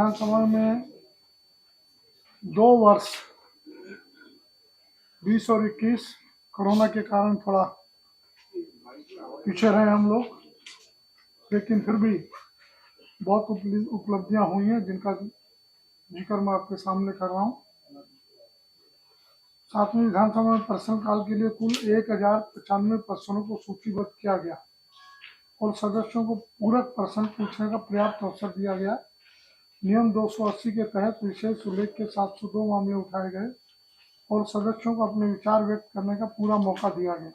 विधानसभा में 2 वर्ष 20 और 21 कोरोना के कारण थोड़ा पीछे रहे हम लोग, लेकिन फिर भी बहुत उपलब्धियां हुई हैं जिनका जिक्र मैं आपके सामने कर रहा हूँ। 7वीं विधानसभा में प्रश्नकाल के लिए कुल 1095 प्रश्नों को सूचीबद्ध किया गया और सदस्यों को पूरक प्रश्न पूछने का पर्याप्त अवसर दिया गया। नियम 280 के तहत विशेष उल्लेख के 702 मामले उठाए गए और सदस्यों को अपने विचार व्यक्त करने का पूरा मौका दिया गया।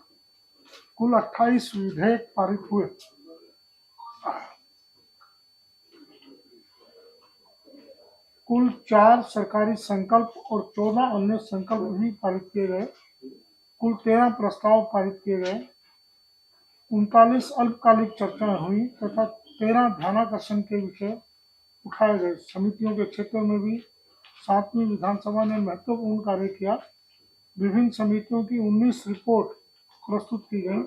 कुल 28 विधेयक पारित हुए। कुल 4 सरकारी संकल्प और 14 अन्य संकल्प भी पारित किए गए। कुल 13 प्रस्ताव पारित किए गए। 39 अल्पकालिक चर्चाएं हुई तथा 13 ध्यानाकर्षण के विषय उठाए गए। समितियों के क्षेत्र में भी 7वीं विधानसभा ने महत्वपूर्ण कार्य किया। विभिन्न समितियों की 19 रिपोर्ट प्रस्तुत की गई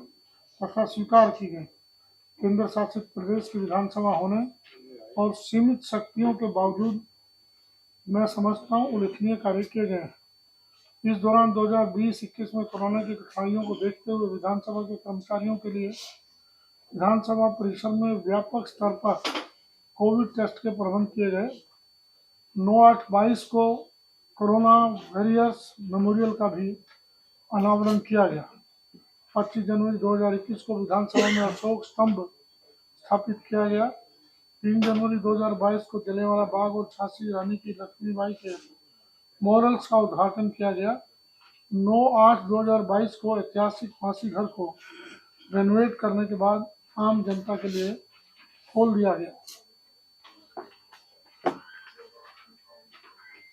तथा स्वीकार की गई। केंद्र शासित प्रदेश की विधानसभा होने और सीमित शक्तियों के बावजूद मैं समझता हूँ उल्लेखनीय कार्य किए गए हैं। इस दौरान 2020-21 में कोरोना की कठिनाइयों को देखते हुए विधानसभा के कर्मचारियों के लिए विधानसभा परिसर में व्यापक स्तर पर कोविड टेस्ट के प्रबंध किए गए। 9/8/22 को कोरोना वॉरियर्स मेमोरियल का भी अनावरण किया गया। 25 जनवरी 2021 को विधानसभा में अशोक स्तंभ स्थापित किया गया। 3 जनवरी 2022 को जलियांवाला बाग और झांसी रानी की लक्ष्मीबाई के मॉरल्स का उद्घाटन किया गया। 9/8/2022 को ऐतिहासिक फांसी घर को रेनोवेट करने के बाद आम जनता के लिए खोल दिया गया।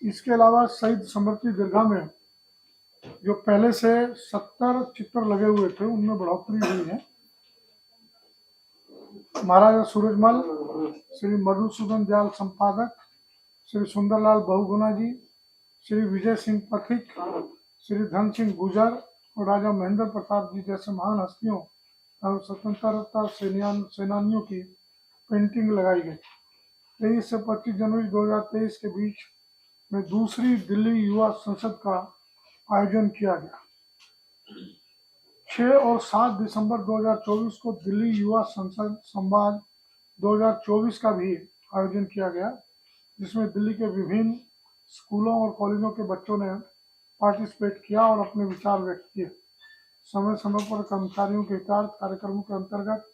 इसके अलावा शहीद स्मृति दीर्घा में जो पहले से 70 चित्र लगे हुए थे उनमें बढ़ोतरी हुई है। महाराजा सूरजमल, श्री मधुसूदन दयाल संपादक, श्री सुंदरलाल बहुगुणा जी, श्री विजय सिंह पथिक, श्री धन सिंह गुजर और राजा महेंद्र प्रताप जी जैसे महान हस्तियों और स्वतंत्रता सेनानियों की पेंटिंग लगाई गई। 23 से 25 जनवरी 2023 के बीच में दूसरी दिल्ली युवा संसद का आयोजन किया गया। 6 और 7 दिसंबर 2024 को दिल्ली युवा संसद संवाद 2024 का भी आयोजन किया गया, जिसमें दिल्ली के विभिन्न स्कूलों और कॉलेजों के बच्चों ने पार्टिसिपेट किया और अपने विचार व्यक्त किए। समय समय पर कर्मचारियों के हितार्थ कार्यक्रमों के अंतर्गत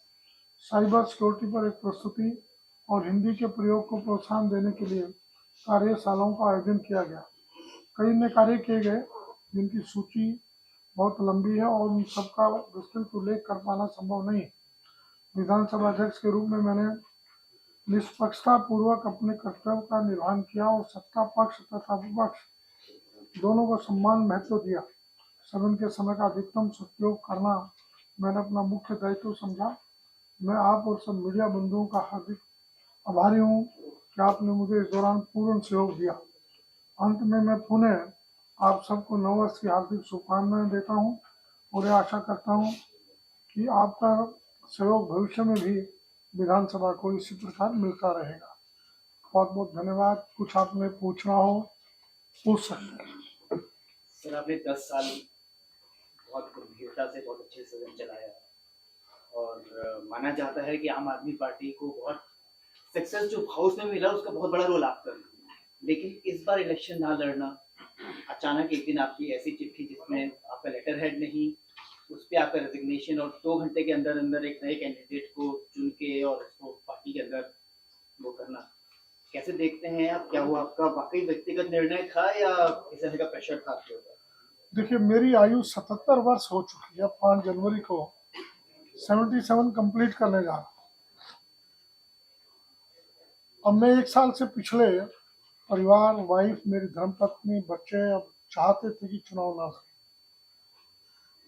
साइबर सिक्योरिटी पर एक प्रस्तुति और हिंदी के प्रयोग को प्रोत्साहन देने के लिए कार्यशालाओं का आयोजन किया गया। कई नए कार्य किए गए जिनकी सूची बहुत लंबी है और उन सबका विस्तृत उल्लेख कर पाना संभव नहीं। विधानसभा अध्यक्ष के रूप में मैंने निष्पक्षता पूर्वक अपने कर्तव्य का निर्वहन किया और सत्ता पक्ष तथा विपक्ष दोनों को समान महत्व दिया। सदन के समय का अधिकतम सदुपयोग करना मैंने अपना मुख्य दायित्व समझा। मैं आप और सब मीडिया बंधुओं का हार्दिक आभारी हूँ कि आपने मुझे इस दौरान पूर्ण सहयोग दिया। अंत में मैं पुनः आप सबको नववर्ष की हार्दिक शुभकामनाएं देता हूँ और यह आशा करता हूँ कि आपका सहयोग भविष्य में भी विधानसभा को इसी प्रकार मिलता रहेगा। बहुत बहुत धन्यवाद। कुछ आपने पूछना हो पूछ सकते हैं। सर, आपने 10 साल बहुत गंभीरता से बहुत अच्छे सदन चलाया और माना जाता है कि आम आदमी पार्टी को बहुत सक्सेस जो हाउस में मिला उसका बहुत बड़ा रोल आपका। लेकिन इस बार इलेक्शन ना लड़ना, अचानक एक दिन आपकी ऐसी चिट्ठी जिसमें आपका लेटर हेड नहीं, उस पर आपका रेजिग्नेशन और 2 घंटे के अंदर अंदर एक नए कैंडिडेट को चुन के और उसको पार्टी के अंदर वो करना, कैसे देखते हैं आप? क्या वो आपका वाकई व्यक्तिगत निर्णय था या इस तरह का प्रेशर था आपके ऊपर? देखिए, मेरी आयु 77 वर्ष हो चुकी है। 5 जनवरी को 77 कंप्लीट करने जा रहा हूँ। अब मैं 1 साल से पिछले परिवार, वाइफ, मेरी धर्मपत्नी, बच्चे अब चाहते थे कि चुनाव ना हो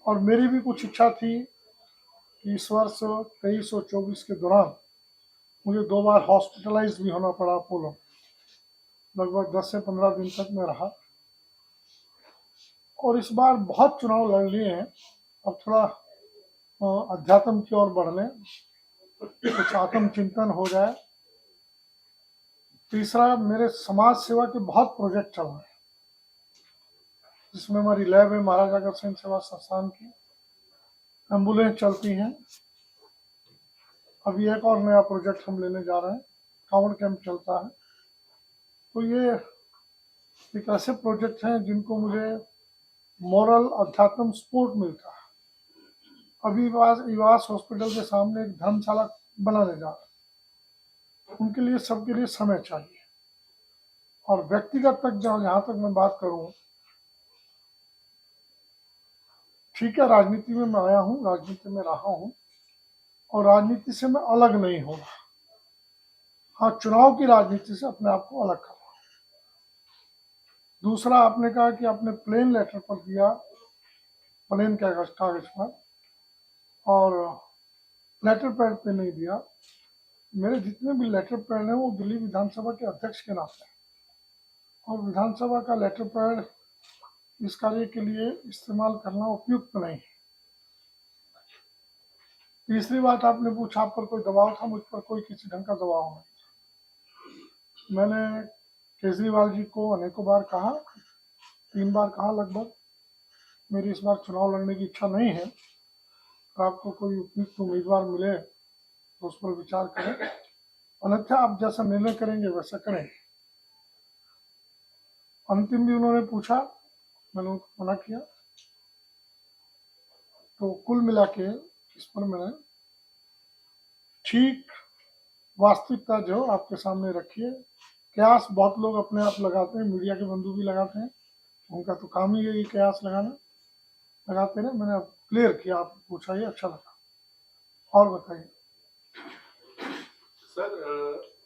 और मेरी भी कुछ इच्छा थी कि इस वर्ष 23 और 24 के दौरान मुझे 2 बार हॉस्पिटलाइज भी होना पड़ा अपोलो। लगभग 10 से 15 दिन तक मैं रहा और इस बार बहुत चुनाव लड़ लिए हैं। अब थोड़ा अध्यात्म की ओर बढ़ने, कुछ आत्म चिंतन हो जाए, तीसरा, मेरे समाज सेवा के बहुत प्रोजेक्ट चल रहे हैं, जिसमें हमारी लैब है महाराजा अग्रसेन सेवा संस्थान की, एम्बुलेंस चलती हैं। अभी एक और नया प्रोजेक्ट हम लेने जा रहे हैं, कांवड़ कैंप चलता है। तो ये एक ऐसे प्रोजेक्ट हैं जिनको मुझे मॉरल अध्यात्म सपोर्ट मिलता है। अभी इवास हॉस्पिटल के सामने एक धर्मशाला बनाने जा रहे हैं, उनके लिए सबके लिए समय चाहिए। और व्यक्तिगत तक जहाँ तक मैं बात करूँ, ठीक है, राजनीति में मैं आया हूँ, राजनीति में रहा हूँ, और राजनीति से मैं अलग नहीं हो रहा। हाँ, चुनाव की राजनीति से अपने आप को अलग कर रहा हूँ। दूसरा, आपने कहा कि आपने प्लेन लेटर पर दिया, प्लेन कागज पर, और लेटर पैड पे नहीं दिया। मेरे जितने भी लेटर पैड हैं वो दिल्ली विधानसभा के अध्यक्ष के नाम से, और विधानसभा का लेटर पैड इस कार्य के लिए इस्तेमाल करना उपयुक्त नहीं है। तीसरी बात, आपने पूछा आप पर कोई दबाव था, मुझ पर कोई किसी ढंग का दबाव नहीं था। मैंने केजरीवाल जी को अनेकों बार कहा, 3 बार कहा लगभग, मेरी इस बार चुनाव लड़ने की इच्छा नहीं है, आपको कोई उपयुक्त उम्मीदवार मिले तो उस पर विचार करें, अन्यथा आप जैसा निर्णय करेंगे वैसा करें। अंतिम भी उन्होंने पूछा, मैंने उनको मना किया। तो कुल मिला के इस पर मैंने ठीक वास्तविकता जो आपके सामने रखी है। कयास बहुत लोग अपने आप लगाते हैं, मीडिया के बंधु भी लगाते हैं, उनका तो काम ही है ये कयास लगाना, लगाते हैं। मैंने अब क्लियर किया, आप पूछा, ये अच्छा लगा। और बताइए सर।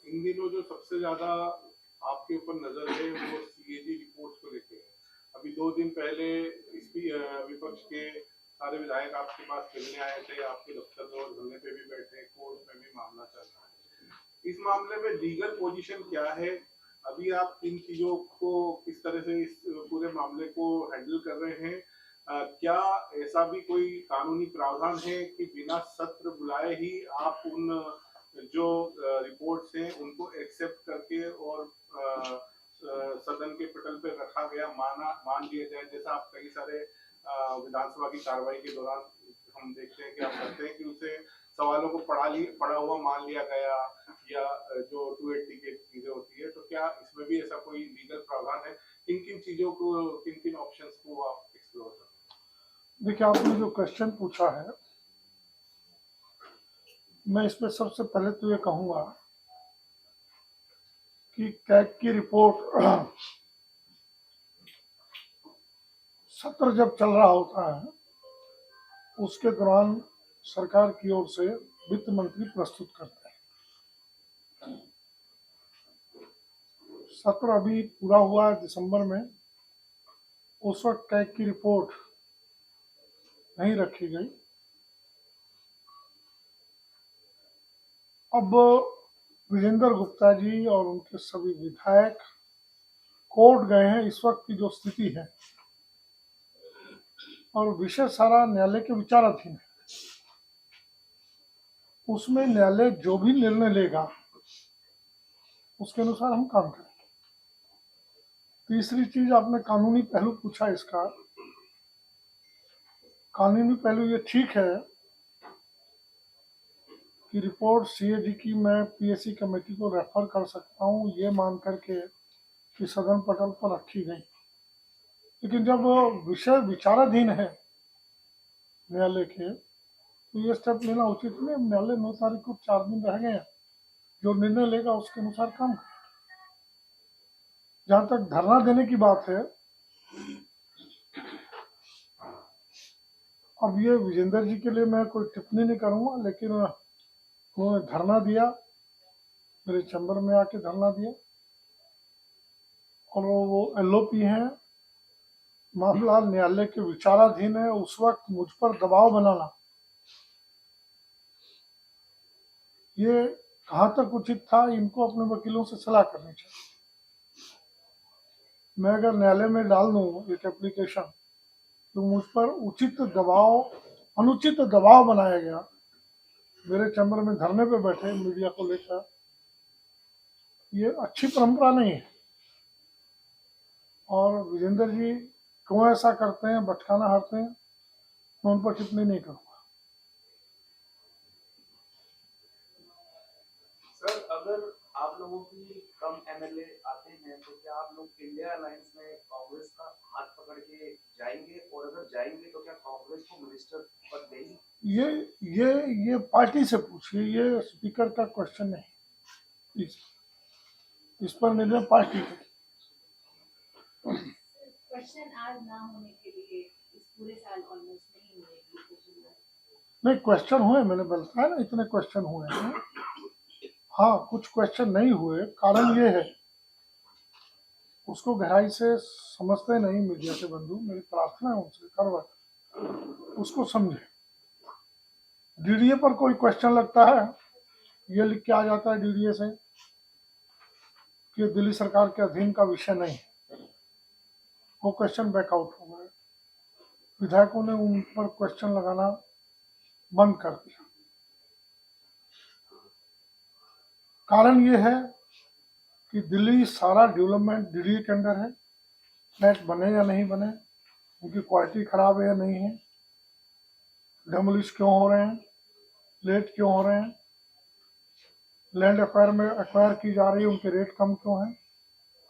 इन दिनों जो सबसे ज्यादा आपके ऊपर नजर है वो सीएजी रिपोर्ट्स को लेके है। अभी 2 दिन पहले इस विपक्ष के सारे विधायक आपके पास मिलने आए थे, आपके दफ्तर में और धरने पे भी बैठे, कोर्ट में भी मामला चल रहा है। इस मामले में लीगल पोजीशन क्या है? अभी आप इन चीजों को किस तरह से इस पूरे मामले को हैंडल कर रहे हैं? क्या ऐसा भी कोई कानूनी प्रावधान है कि बिना सत्र बुलाए ही आप उन जो रिपोर्ट्स हैं उनको एक्सेप्ट करके और सदन के पटल पर रखा गया मान लिया जाए, जैसा आप कई सारे विधानसभा की कार्रवाई के दौरान हम देखते हैं कि आप करते हैं कि उसे सवालों को पढ़ा हुआ मान लिया गया, या जो 280 की चीजें होती है। तो क्या इसमें भी ऐसा कोई लीगल प्रावधान है? किन किन चीजों को, किन किन ऑप्शंस को आप एक्सप्लोर कर रहे हैं? देखिए, आपने जो क्वेश्चन पूछा है, मैं इसमें सबसे पहले तो ये कहूँगा कि कैग की रिपोर्ट सत्र जब चल रहा होता है उसके दौरान सरकार की ओर से वित्त मंत्री प्रस्तुत करते हैं। सत्र अभी पूरा हुआ है दिसंबर में, उस वक्त कैग की रिपोर्ट नहीं रखी गई। अब विजेंद्र गुप्ता जी और उनके सभी विधायक कोर्ट गए हैं। इस वक्त की जो स्थिति है, और विषय सारा न्यायालय के विचाराधीन है, उसमें न्यायालय जो भी निर्णय लेगा उसके अनुसार हम काम करेंगे। तीसरी चीज, आपने कानूनी पहलू पूछा इसका। कानूनी पहलू ये ठीक है कि रिपोर्ट सीएजी की मैं पीएससी कमेटी को रेफर कर सकता हूँ, ये मान करके कि सदन पटल पर रखी गई। लेकिन जब विषय विचाराधीन है न्यायालय के, तो ये स्टेप लेना उचित नहीं। न्यायालय 9 तारीख को 4 दिन रह गए हैं, जो निर्णय लेगा उसके अनुसार काम करें। जहां तक धरना देने की बात है, अब ये विजेंद्र जी के लिए मैं कोई टिप्पणी नहीं करूंगा, लेकिन उन्होंने धरना दिया, मेरे चैम्बर में आके धरना दिया, और वो एलओपी हैं, मामला न्यायालय के विचाराधीन है। उस वक्त मुझ पर दबाव बनाना ये कहाँ तक उचित था, इनको अपने वकीलों से सलाह करनी चाहिए। मैं अगर न्यायालय में डाल दूं एक एप्लीकेशन, तो मुझ पर उचित दबाव, अनुचित दबाव बनाया गया। मेरे चैम्बर में धरने पे बैठे मीडिया को लेकर, ये अच्छी परंपरा नहीं है। और विजेंद्र जी क्यों ऐसा करते हैं, भटकाना हारते हैं, मैं उन पर टिप्पणी नहीं करूँगा। सर, अगर आप लोगों की कम एमएलए आते हैं तो क्या आप लोग इंडिया अलायंस में कांग्रेस का हाथ पकड़ के जाएंगे, और अगर जाएंगे तो क्या कांग्रेस को मिनिस्टर पद देगी? ये पार्टी से पूछिए, ये स्पीकर का क्वेश्चन नहीं। इस पर निर्णय पार्टी का। क्वेश्चन आज ना होने के लिए इस पूरे साल ऑलमोस्ट नहीं हुए क्वेश्चन। नहीं, क्वेश्चन हुए, मैंने बताया ना इतने क्वेश्चन हुए हैं। हाँ, कुछ क्वेश्चन नहीं हुए, कारण ये है उसको गहराई से समझते नहीं मीडिया के बंधु। मेरी प्रार्थना है उनसे करवा उसको समझे। डीडीए पर कोई क्वेश्चन लगता है, ये लिख के आ जाता है डीडीए से कि दिल्ली सरकार के अधीन का विषय नहीं है, वो क्वेश्चन बैकआउट हो गए। विधायकों ने उन पर क्वेश्चन लगाना बंद कर दिया। कारण ये है कि दिल्ली सारा डेवलपमेंट डीडीए के अंडर है। फ्लैट बने या नहीं बने, उनकी क्वालिटी खराब है या नहीं है, डेमोलिश क्यों हो रहे हैं, लेट क्यों हो रहे हैं, लैंड एक्वायर में एक्वायर की जा रही है उनके रेट कम क्यों है,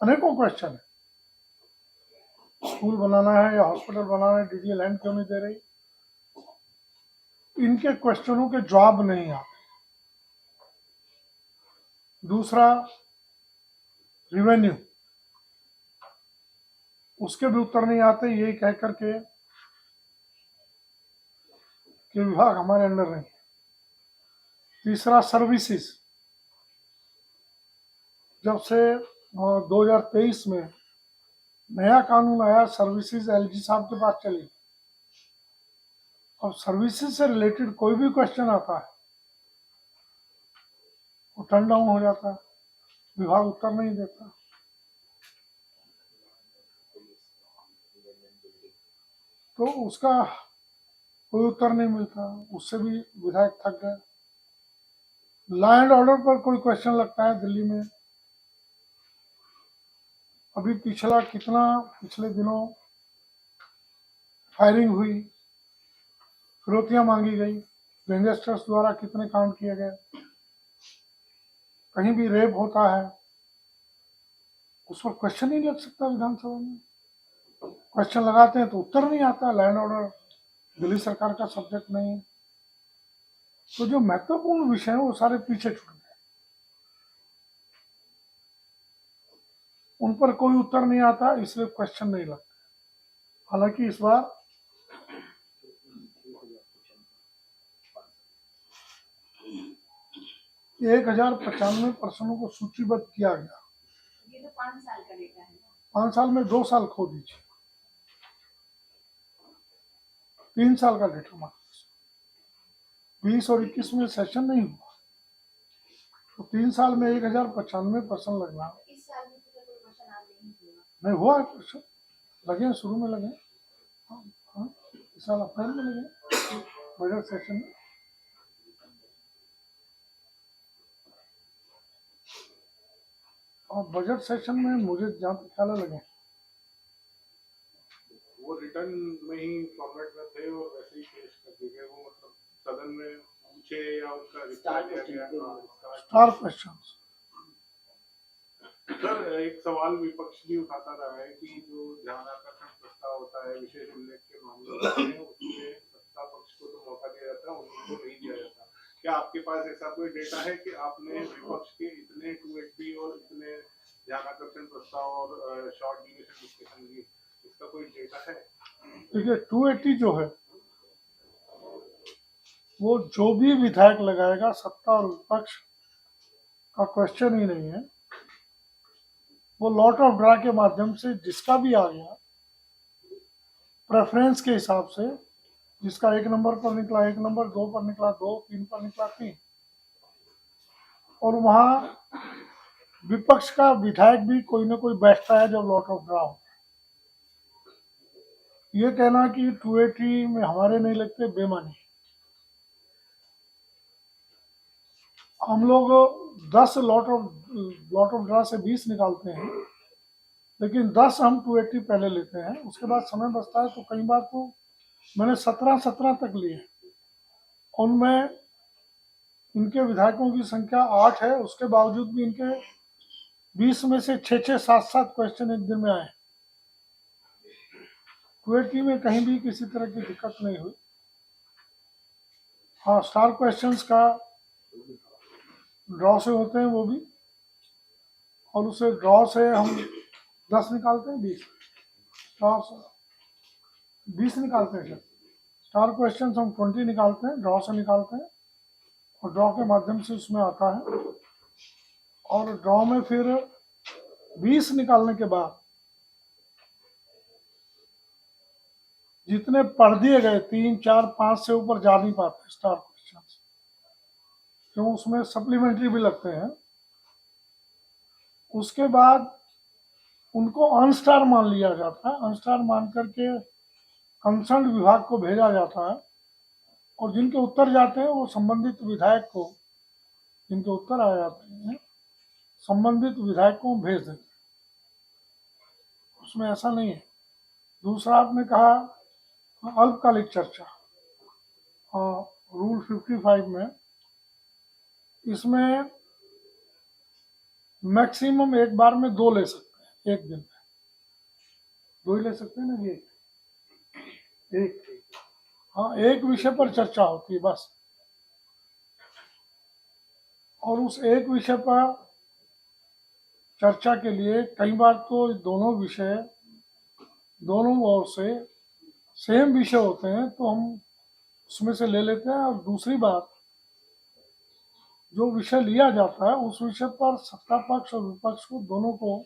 अनेकों क्वेश्चन है। स्कूल बनाना है या हॉस्पिटल बनाना है, डीडीए लैंड क्यों नहीं दे रही। इनके क्वेश्चनों के जवाब नहीं आते। दूसरा, रिवेन्यू, उसके भी उत्तर नहीं आते, यही कह करके कि विभाग हमारे अंडर नहीं है। तीसरा, सर्विसेज, जब से 2023 में नया कानून आया, सर्विसेज एलजी साहब के पास चली। अब सर्विसेज से रिलेटेड कोई भी क्वेश्चन आता है वो टर्न डाउन हो जाता है, विभाग उत्तर नहीं देता। तो उसका कोई उत्तर नहीं मिलता, उससे भी विधायक थक गए। लॉ एंड ऑर्डर पर कोई क्वेश्चन लगता है दिल्ली में, अभी पिछले दिनों फायरिंग हुई, फिरौतियां मांगी गई, गैंगस्टर्स द्वारा कितने कांड किए गए, कहीं भी रेप होता है, उस पर क्वेश्चन ही लग सकता विधानसभा में। क्वेश्चन लगाते हैं तो उत्तर नहीं आता। लैंड ऑर्डर दिल्ली सरकार का सब्जेक्ट नहीं है, तो जो महत्वपूर्ण विषय है वो सारे पीछे छूट गए, उन पर कोई उत्तर नहीं आता, इसलिए क्वेश्चन नहीं लगते। हालांकि इस बार 1095 प्रश्नों को सूचीबद्ध किया गया। ये तो 5 साल का डेटा है। 5 साल में 2 साल खो दीजिए, 3 साल का डेटा मात्र। 20 और 21 में सेशन नहीं हुआ, तो 3 साल में 1095 प्रश्न लगना। इस साल में तो कोई क्वेश्चन आज नहीं हुआ। नहीं हुआ है प्रश्न, लगे शुरू में लगे। हाँ, हाँ, इस साल अप्रैल में लगे बजट सेशन में। और बजट सेशन में मुझे जहाँ तक ख्याल लगे, वो रिटर्न में ही फॉर्मेट में थे और वैसे ही पेश कर दिए गए। वो मतलब सदन में पूछे या उनका रिप्लाई दिया गया। Star question. सर, एक सवाल विपक्ष भी उठाता रहा है कि जो ध्यान आकर्षण प्रस्ताव होता है विशेष उल्लेख के मामलों में, उसमें सत्ता पक्ष को तो मौका दिया जाता है, उनको नहीं दिया जाता। क्या आपके पास ऐसा कोई डेटा है कि आपने विपक्ष के इतने 280 और इतने ध्यान आकर्षण प्रस्ताव और शॉर्ट ड्यूरेशन डिस्कशन की, इसका कोई डेटा है? देखिए 280 जो है वो जो भी विधायक लगाएगा, सत्ता और विपक्ष का क्वेश्चन ही नहीं है। वो लॉट ऑफ ड्रा के माध्यम से जिसका भी आ गया, प्रेफरेंस के हिसाब से, जिसका 1 नंबर पर निकला 1 नंबर, 2 पर निकला 2, 3 पर निकला 3। और वहां विपक्ष का विधायक भी कोई ना कोई बैठता है जब लॉट ऑफ ड्रा होता है। ये कहना कि 280 में हमारे नहीं लगते, बेमानी। हम लोग 10 लॉट ऑफ ड्रा से 20 निकालते हैं, लेकिन 10 हम 280 पहले लेते हैं, उसके बाद समय बचता है तो कई बार तो मैंने 17 तक लिए। उनमें इनके विधायकों की संख्या 8 है, उसके बावजूद भी इनके 20 में से 6 7 क्वेश्चन एक दिन में आए। 280 में कहीं भी किसी तरह की दिक्कत नहीं हुई। हाँ, स्टार क्वेश्चंस का ड्रॉ से होते हैं वो भी, और उसे ड्रॉ से हम 10 निकालते हैं, 20 ड्रॉ से 20 निकालते हैं सर। स्टार क्वेश्चंस हम 20 निकालते हैं, ड्रॉ से निकालते हैं, और ड्रॉ के माध्यम से उसमें आता है। और ड्रॉ में फिर 20 निकालने के बाद जितने पढ़ दिए गए 3 4 5 से ऊपर जा नहीं पाते स्टार क्वेश्चन, क्यों उसमें सप्लीमेंट्री भी लगते हैं। उसके बाद उनको अनस्टार मान लिया जाता है, अनस्टार मान करके कंसर्न विभाग को भेजा जाता है, और जिनके उत्तर जाते हैं वो संबंधित विधायक को, जिनके उत्तर आ जाते हैं संबंधित विधायक को भेज देते हैं। उसमें ऐसा नहीं है। दूसरा आपने कहा अल्पकालिक चर्चा, रूल 55 में, इसमें मैक्सिमम एक बार में 2 ले सकते हैं, एक दिन में 2 ही ले सकते हैं ना जी, एक। हाँ, एक विषय पर चर्चा होती है बस, और उस एक विषय पर चर्चा के लिए कई बार तो दोनों विषय दोनों ओर से सेम विषय होते हैं, तो हम उसमें से ले लेते हैं। और दूसरी बात, जो विषय लिया जाता है उस विषय पर सत्ता पक्ष और विपक्ष को दोनों को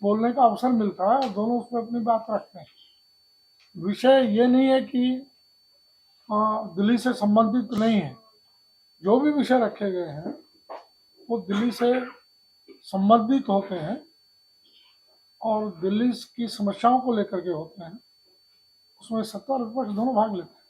बोलने का अवसर मिलता है, और दोनों उसमें अपनी बात रखते हैं। विषय ये नहीं है कि दिल्ली से संबंधित नहीं है, जो भी विषय रखे गए हैं वो दिल्ली से संबंधित होते हैं और दिल्ली की समस्याओं को लेकर के होते हैं। उसमें सत्ता और विपक्ष दोनों भाग लेते हैं।